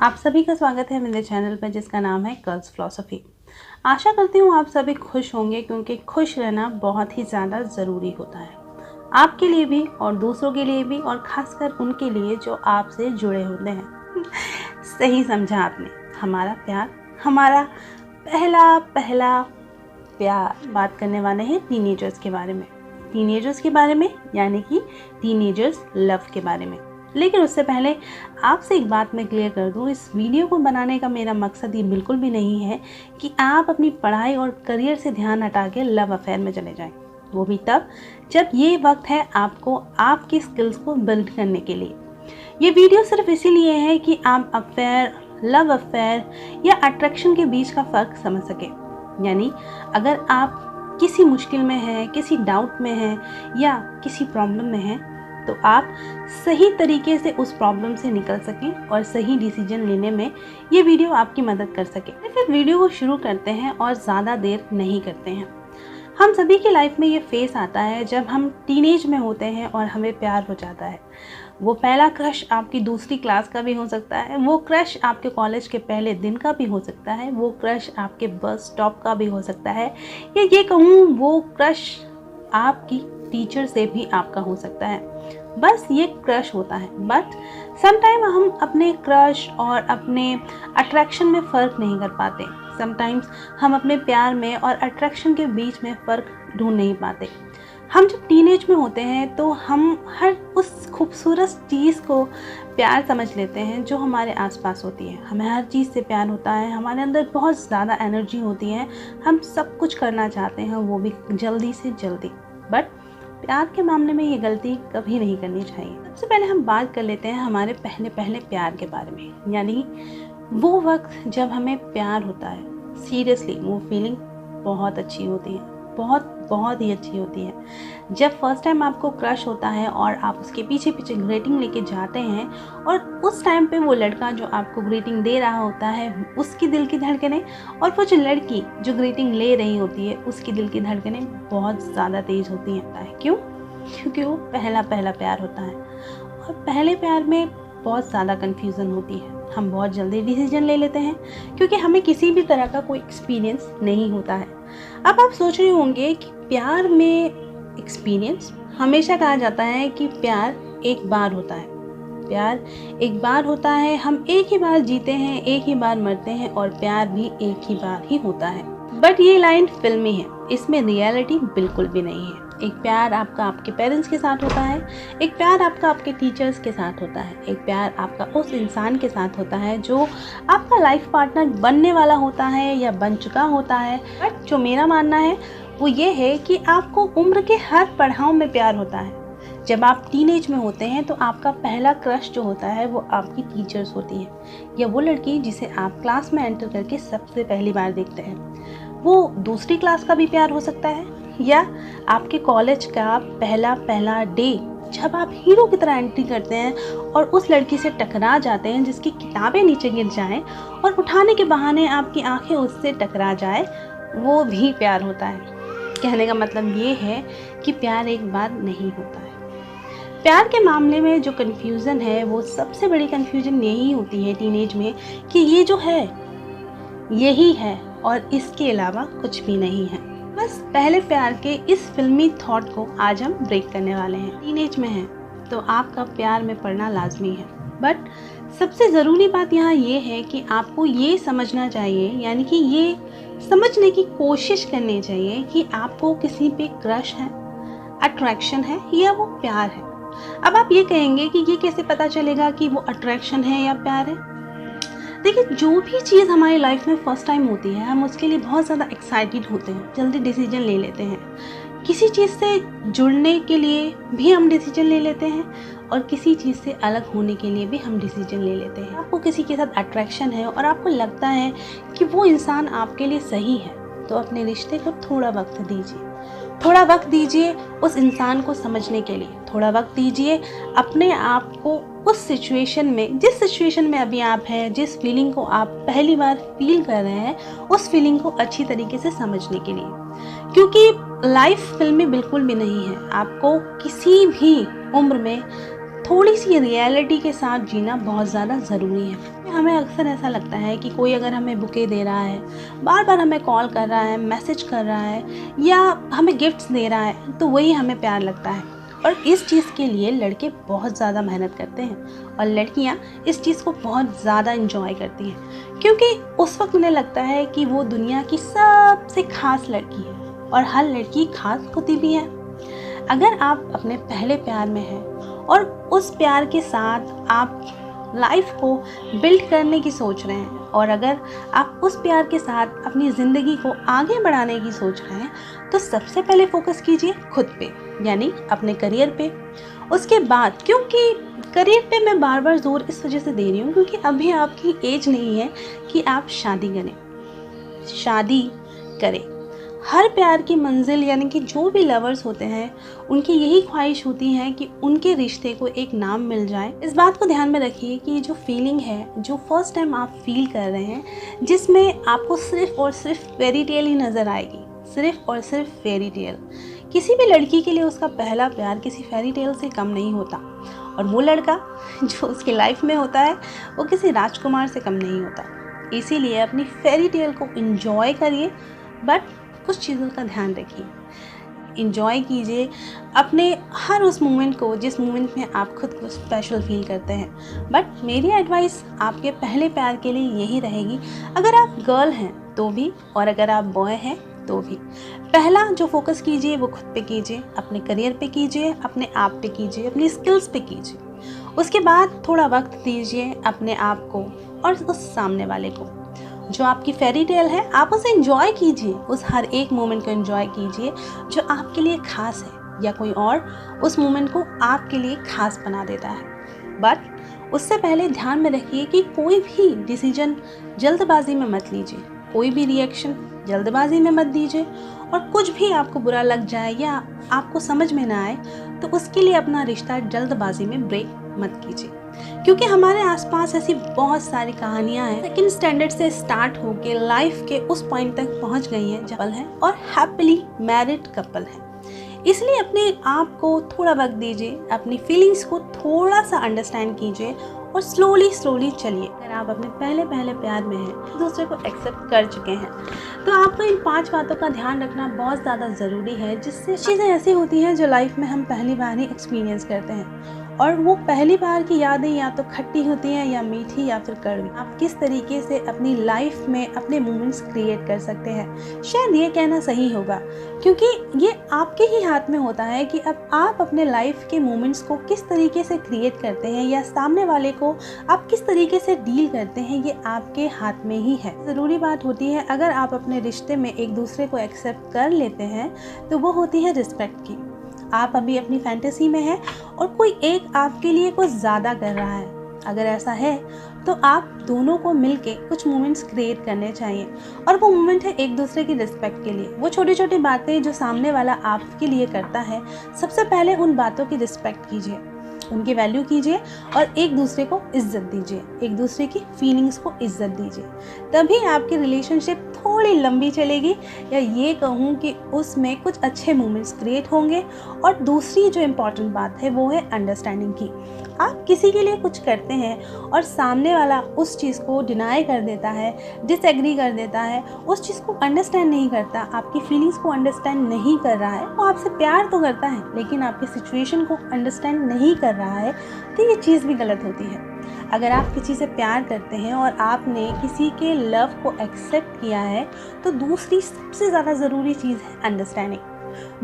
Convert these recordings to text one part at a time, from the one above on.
आप सभी का स्वागत है मेरे चैनल पर जिसका नाम है गर्ल्स फिलॉसफी। आशा करती हूँ आप सभी खुश होंगे क्योंकि खुश रहना बहुत ही ज़्यादा ज़रूरी होता है, आपके लिए भी और दूसरों के लिए भी, और ख़ासकर उनके लिए जो आपसे जुड़े होते हैं। सही समझा आपने, हमारा प्यार, हमारा पहला प्यार। बात करने वाले हैं टीनेजर्स के बारे में, यानी कि टीनेजर्स लव के बारे में। लेकिन उससे पहले आपसे एक बात मैं क्लियर कर दूं, इस वीडियो को बनाने का मेरा मकसद ये बिल्कुल भी नहीं है कि आप अपनी पढ़ाई और करियर से ध्यान हटा के लव अफेयर में चले जाएं, वो भी तब जब ये वक्त है आपको आपकी स्किल्स को बिल्ड करने के लिए। ये वीडियो सिर्फ इसीलिए है कि आप अफेयर, लव अफेयर या अट्रैक्शन के बीच का फ़र्क समझ सके। यानी अगर आप किसी मुश्किल में हैं, किसी डाउट में हैं या किसी प्रॉब्लम में हैं, तो आप सही तरीके से उस प्रॉब्लम से निकल सकें और सही डिसीजन लेने में ये वीडियो आपकी मदद कर सके। फिर वीडियो को शुरू करते हैं और ज़्यादा देर नहीं करते हैं। हम सभी की लाइफ में ये फेस आता है जब हम टीनेज में होते हैं और हमें प्यार हो जाता है। वो पहला क्रश आपकी दूसरी क्लास का भी हो सकता है, वो क्रश आपके कॉलेज के पहले दिन का भी हो सकता है, वो क्रश आपके बस स्टॉप का भी हो सकता है, या ये कहूँ वो क्रश आपकी टीचर से भी आपका हो सकता है। बस ये क्रश होता है, बट समटाइम हम अपने क्रश और अपने अट्रैक्शन में फ़र्क नहीं कर पाते। समटाइम्स हम अपने प्यार में और अट्रैक्शन के बीच में फ़र्क ढूंढ नहीं पाते। हम जब टीनेज में होते हैं तो हम हर उस खूबसूरत चीज़ को प्यार समझ लेते हैं जो हमारे आसपास होती है। हमें हर चीज़ से प्यार होता है, हमारे अंदर बहुत ज़्यादा एनर्जी होती है, हम सब कुछ करना चाहते हैं, वो भी जल्दी से जल्दी। बट प्यार के मामले में ये गलती कभी नहीं करनी चाहिए। सबसे पहले हम बात कर लेते हैं हमारे पहले प्यार के बारे में, यानी वो वक्त जब हमें प्यार होता है। सीरियसली वो फीलिंग बहुत अच्छी होती है, बहुत ही अच्छी होती है। जब फर्स्ट टाइम आपको क्रश होता है और आप उसके पीछे ग्रीटिंग लेके जाते हैं और उस टाइम पे वो लड़का जो आपको ग्रीटिंग दे रहा होता है उसकी दिल की धड़कनें, और वो जो लड़की जो ग्रीटिंग ले रही होती है उसकी दिल की धड़कनें बहुत ज़्यादा तेज़ होती हैं। क्यों? क्योंकि वो पहला प्यार होता है। और पहले प्यार में बहुत ज़्यादा कन्फ्यूज़न होती है, हम बहुत जल्दी डिसीजन ले लेते हैं क्योंकि हमें किसी भी तरह का कोई एक्सपीरियंस नहीं होता है। अब आप सोच रहे होंगे कि प्यार में एक्सपीरियंस, हमेशा कहा जाता है कि प्यार एक बार होता है, प्यार एक बार होता है, हम एक ही बार जीते हैं, एक ही बार मरते हैं, और प्यार भी एक ही बार ही होता है। बट ये लाइन फिल्मी है, इसमें रियलिटी बिल्कुल भी नहीं है। एक प्यार आपका आपके पेरेंट्स के साथ होता है, एक प्यार आपका आपके टीचर्स के साथ होता है, एक प्यार आपका उस इंसान के साथ होता है जो आपका लाइफ पार्टनर बनने वाला होता है या बन चुका होता है। बट जो मेरा मानना है वो ये है कि आपको उम्र के हर पड़ाव में प्यार होता है। जब आप टीनेज में होते हैं तो आपका पहला क्रश जो होता है वो आपकी टीचर्स होती है, या वो लड़की जिसे आप क्लास में एंटर करके सबसे पहली बार देखते हैं। वो दूसरी क्लास का भी प्यार हो सकता है, या आपके कॉलेज का पहला डे जब आप हीरो की तरह एंट्री करते हैं और उस लड़की से टकरा जाते हैं जिसकी किताबें नीचे गिर जाएं और उठाने के बहाने आपकी आंखें उससे टकरा जाए, वो भी प्यार होता है। कहने का मतलब ये है कि प्यार एक बार नहीं होता है। प्यार के मामले में जो कन्फ्यूज़न है, वो सबसे बड़ी कन्फ्यूज़न यही होती है टीनेज में कि ये जो है यही है और इसके अलावा कुछ भी नहीं है। बस पहले प्यार के इस फिल्मी थॉट को आज हम ब्रेक करने वाले हैं। टीनेज में है तो आपका प्यार में पड़ना लाजमी है, बट सबसे ज़रूरी बात यहाँ ये है कि आपको ये समझना चाहिए, यानी कि ये समझने की कोशिश करनी चाहिए कि आपको किसी पे क्रश है, अट्रैक्शन है, या वो प्यार है। अब आप ये कहेंगे कि ये कैसे पता चलेगा कि वो अट्रैक्शन है या प्यार है? देखिए, जो भी चीज़ हमारी लाइफ में फर्स्ट टाइम होती है हम उसके लिए बहुत ज़्यादा एक्साइटेड होते हैं, जल्दी डिसीजन ले लेते हैं। किसी चीज़ से जुड़ने के लिए भी हम डिसीजन ले लेते हैं और किसी चीज़ से अलग होने के लिए भी हम डिसीजन ले लेते हैं। आपको किसी के साथ अट्रैक्शन है और आपको लगता है कि वो इंसान आपके लिए सही है, तो अपने रिश्ते को थोड़ा वक्त दीजिए, थोड़ा वक्त दीजिए उस इंसान को समझने के लिए, थोड़ा वक्त दीजिए अपने आप को उस सिचुएशन में, जिस सिचुएशन में अभी आप हैं, जिस फीलिंग को आप पहली बार फील कर रहे हैं, उस फीलिंग को अच्छी तरीके से समझने के लिए। क्योंकि लाइफ फिल्मी बिल्कुल भी नहीं है। आपको किसी भी उम्र में थोड़ी सी रियलिटी के साथ जीना बहुत ज़्यादा ज़रूरी है। हमें अक्सर ऐसा लगता है कि कोई अगर हमें बुके दे रहा है, बार बार हमें कॉल कर रहा है, मैसेज कर रहा है या हमें गिफ्ट्स दे रहा है, तो वही हमें प्यार लगता है। और इस चीज़ के लिए लड़के बहुत ज़्यादा मेहनत करते हैं और लड़कियां इस चीज़ को बहुत ज़्यादा इंजॉय करती हैं, क्योंकि उस वक्त उन्हें लगता है कि वो दुनिया की सबसे खास लड़की है और हर लड़की खास होती भी है। अगर आप अपने पहले प्यार में हैं और उस प्यार के साथ आप लाइफ को बिल्ड करने की सोच रहे हैं और अगर आप उस प्यार के साथ अपनी ज़िंदगी को आगे बढ़ाने की सोच रहे हैं, तो सबसे पहले फोकस कीजिए खुद पे, यानी अपने करियर पे। उसके बाद, क्योंकि करियर पे मैं बार बार जोर इस वजह से दे रही हूँ क्योंकि अभी आपकी एज नहीं है कि आप शादी करें। हर प्यार की मंजिल यानी कि जो भी लवर्स होते हैं उनकी यही ख्वाहिश होती है कि उनके रिश्ते को एक नाम मिल जाए। इस बात को ध्यान में रखिए कि ये जो फीलिंग है, जो फर्स्ट टाइम आप फील कर रहे हैं, जिसमें आपको सिर्फ और सिर्फ फेरी टेल ही नज़र आएगी, सिर्फ और सिर्फ फेरी टेल। किसी भी लड़की के लिए उसका पहला प्यार किसी फेरी टेल से कम नहीं होता और वो लड़का जो उसकी लाइफ में होता है वो किसी राजकुमार से कम नहीं होता। इसीलिए अपनी फेरी टेल को एंजॉय करिए, बट कुछ चीज़ों का ध्यान रखिए। एंजॉय कीजिए अपने हर उस मोमेंट को जिस मोमेंट में आप खुद को स्पेशल फील करते हैं। बट मेरी एडवाइस आपके पहले प्यार के लिए यही रहेगी, अगर आप गर्ल हैं तो भी और अगर आप बॉय हैं तो भी, पहला जो फोकस कीजिए वो खुद पे कीजिए, अपने करियर पे कीजिए, अपने आप पे कीजिए, अपनी स्किल्स पे कीजिए। उसके बाद थोड़ा वक्त दीजिए अपने आप को और उस सामने वाले को। जो आपकी फेरी टेल है आप उसे एंजॉय कीजिए, उस हर एक मोमेंट को एंजॉय कीजिए जो आपके लिए खास है या कोई और उस मोमेंट को आपके लिए खास बना देता है। बट उससे पहले ध्यान में रखिए कि कोई भी डिसीजन जल्दबाजी में मत लीजिए, कोई भी रिएक्शन जल्दबाजी में मत दीजिए और कुछ भी आपको बुरा लग जाए या आपको समझ में ना आए तो उसके लिए अपना रिश्ता जल्दबाजी में ब्रेक मत कीजिए। क्योंकि हमारे आसपास ऐसी बहुत सारी कहानियां हैं सेकंड स्टैंडर्ड से स्टार्ट होके लाइफ के उस पॉइंट तक पहुंच गई हैं कपल हैं और हैप्पीली मैरिड कपल हैं। इसलिए अपने आप को थोड़ा वक्त दीजिए, अपनी फीलिंग्स को थोड़ा सा अंडरस्टैंड कीजिए और स्लोली चलिए। अगर आप अपने पहले प्यार में हैं, दूसरे को एक्सेप्ट कर चुके हैं, तो आपको इन 5 बातों का ध्यान रखना बहुत ज़्यादा ज़रूरी है, जिससे चीज़ें ऐसी होती हैं जो लाइफ में हम पहली बार ही एक्सपीरियंस करते हैं और वो पहली बार की यादें या तो खट्टी होती हैं या मीठी या फिर कड़वी। आप किस तरीके से अपनी लाइफ में अपने मोमेंट्स क्रिएट कर सकते हैं, शायद ये कहना सही होगा, क्योंकि ये आपके ही हाथ में होता है कि अब आप अपने लाइफ के मोमेंट्स को किस तरीके से क्रिएट करते हैं या सामने वाले को आप किस तरीके से डील करते हैं, ये आपके हाथ में ही है। ज़रूरी बात होती है, अगर आप अपने रिश्ते में एक दूसरे को एक्सेप्ट कर लेते हैं तो वो होती है रिस्पेक्ट की। आप अभी अपनी फैंटेसी में हैं और कोई एक आपके लिए कुछ ज़्यादा कर रहा है। अगर ऐसा है तो आप दोनों को मिलके कुछ मोमेंट्स क्रिएट करने चाहिए और वो मोमेंट है एक दूसरे की रिस्पेक्ट के लिए। वो छोटी छोटी बातें जो सामने वाला आपके लिए करता है, सबसे पहले उन बातों की रिस्पेक्ट कीजिए, उनकी वैल्यू कीजिए और एक दूसरे को इज्जत दीजिए, एक दूसरे की फीलिंग्स को इज्जत दीजिए। तभी आपकी रिलेशनशिप थोड़ी लंबी चलेगी या ये कहूँ कि उसमें कुछ अच्छे मोमेंट्स क्रिएट होंगे। और दूसरी जो इम्पॉर्टेंट बात है वो है अंडरस्टैंडिंग की। आप किसी के लिए कुछ करते हैं और सामने वाला उस चीज़ को डिनाई कर देता है, डिसएग्री कर देता है, उस चीज़ को अंडरस्टैंड नहीं करता, आपकी फीलिंग्स को अंडरस्टैंड नहीं कर रहा है, वो आपसे प्यार तो करता है लेकिन आपकी सिचुएशन को अंडरस्टैंड नहीं कर रहा है, तो ये चीज़ भी गलत होती है। अगर आप किसी से प्यार करते हैं और आपने किसी के लव को एक्सेप्ट किया है, तो दूसरी सबसे ज़्यादा ज़रूरी चीज़ है अंडरस्टैंडिंग,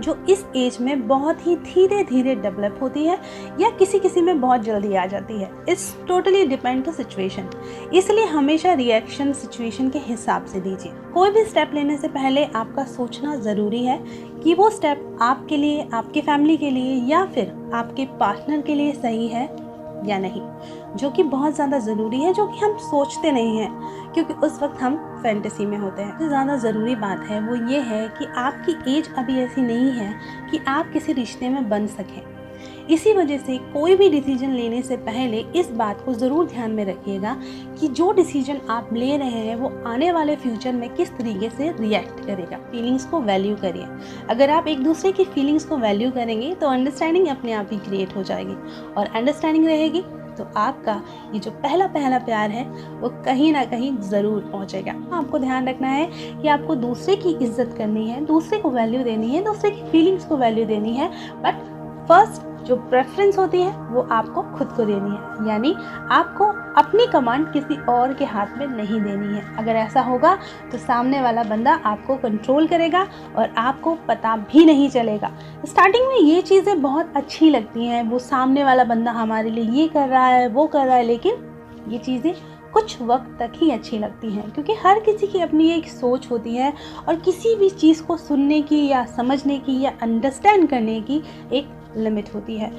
जो इस एज में बहुत ही धीरे धीरे डेवलप होती है या किसी में बहुत जल्दी आ जाती है। It's totally depend to situation. इसलिए हमेशा रिएक्शन सिचुएशन के हिसाब से दीजिए। कोई भी स्टेप लेने से पहले आपका सोचना ज़रूरी है कि वो स्टेप आपके लिए, आपके फैमिली के लिए या फिर आपके पार्टनर के लिए सही है या नहीं, जो कि बहुत ज़्यादा ज़रूरी है, जो कि हम सोचते नहीं हैं क्योंकि उस वक्त हम फैंटेसी में होते हैं। सबसे ज़्यादा ज़रूरी बात है वो ये है कि आपकी एज अभी ऐसी नहीं है कि आप किसी रिश्ते में बन सकें। इसी वजह से कोई भी डिसीजन लेने से पहले इस बात को ज़रूर ध्यान में रखिएगा कि जो डिसीजन आप ले रहे हैं वो आने वाले फ्यूचर में किस तरीके से रिएक्ट करेगा। फीलिंग्स को वैल्यू करिए। अगर आप एक दूसरे की फीलिंग्स को वैल्यू करेंगे तो अंडरस्टैंडिंग अपने आप ही क्रिएट हो जाएगी, और अंडरस्टैंडिंग रहेगी तो आपका ये जो पहला प्यार है वो कहीं ना कहीं ज़रूर पहुंचेगा। आपको ध्यान रखना है कि आपको दूसरे की इज्जत करनी है, दूसरे को वैल्यू देनी है, दूसरे की फीलिंग्स को वैल्यू देनी है, बट फर्स्ट जो प्रेफरेंस होती है वो आपको खुद को देनी है। यानी आपको अपनी कमांड किसी और के हाथ में नहीं देनी है। अगर ऐसा होगा तो सामने वाला बंदा आपको कंट्रोल करेगा और आपको पता भी नहीं चलेगा। स्टार्टिंग में ये चीज़ें बहुत अच्छी लगती हैं, वो सामने वाला बंदा हमारे लिए ये कर रहा है, वो कर रहा है, लेकिन ये चीज़ें कुछ वक्त तक ही अच्छी लगती हैं, क्योंकि हर किसी की अपनी एक सोच होती है और किसी भी चीज़ को सुनने की या समझने की या अंडरस्टैंड करने की एक लिमिट होती है।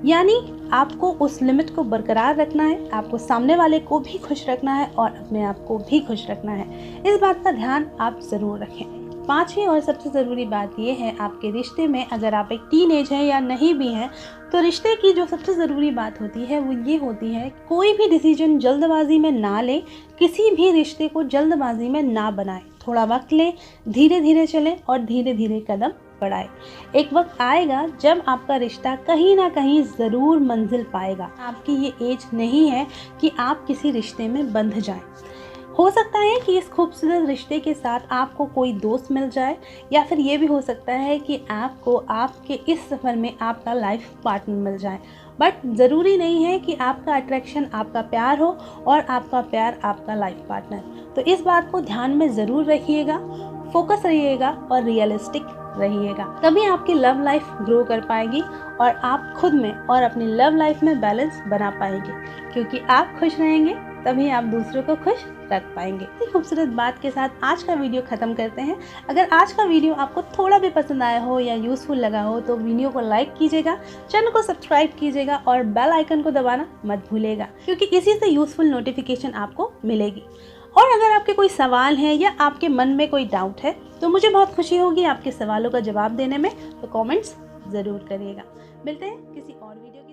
यानी आपको उस लिमिट को बरकरार रखना है, आपको सामने वाले को भी खुश रखना है और अपने आप को भी खुश रखना है। इस बात का ध्यान आप ज़रूर रखें। पांचवी और सबसे ज़रूरी बात यह है, आपके रिश्ते में अगर आप एक टीनेज हैं या नहीं भी हैं, तो रिश्ते की जो सबसे ज़रूरी बात होती है वो ये होती है, कोई भी डिसीजन जल्दबाजी में ना लें, किसी भी रिश्ते को जल्दबाजी में ना बनाएं। थोड़ा वक्त लें, धीरे धीरे चलें और धीरे धीरे कदम बढ़ाएं। एक वक्त आएगा जब आपका रिश्ता कहीं ना कहीं ज़रूर मंजिल पाएगा। आपकी ये एज नहीं है कि आप किसी रिश्ते में बंध जाएं। हो सकता है कि इस खूबसूरत रिश्ते के साथ आपको कोई दोस्त मिल जाए, या फिर ये भी हो सकता है कि आपको आपके इस सफ़र में आपका लाइफ पार्टनर मिल जाए, बट ज़रूरी नहीं है कि आपका अट्रैक्शन आपका प्यार हो और आपका प्यार आपका लाइफ पार्टनर। तो इस बात को ध्यान में ज़रूर रखिएगा, फोकस रहिएगा और रियलिस्टिक रहिएगा। तभी आपकी लव लाइफ ग्रो कर पाएगी और आप खुद में और अपनी लव लाइफ में बैलेंस बना पाएंगे, क्योंकि आप खुश रहेंगे तभी आप दूसरों को खुश रख पाएंगे। इसी खूबसूरत बात के साथ आज का वीडियो ख़त्म करते हैं। अगर आज का वीडियो आपको थोड़ा भी पसंद आया हो या यूज़फुल लगा हो तो वीडियो को लाइक कीजिएगा, चैनल को सब्सक्राइब कीजिएगा और बेल आइकन को दबाना मत भूलिएगा, क्योंकि इसी से यूज़फुल नोटिफिकेशन आपको मिलेगी। और अगर आपके कोई सवाल है या आपके मन में कोई डाउट है तो मुझे बहुत खुशी होगी आपके सवालों का जवाब देने में, तो कमेंट्स ज़रूर करिएगा। मिलते हैं किसी और वीडियो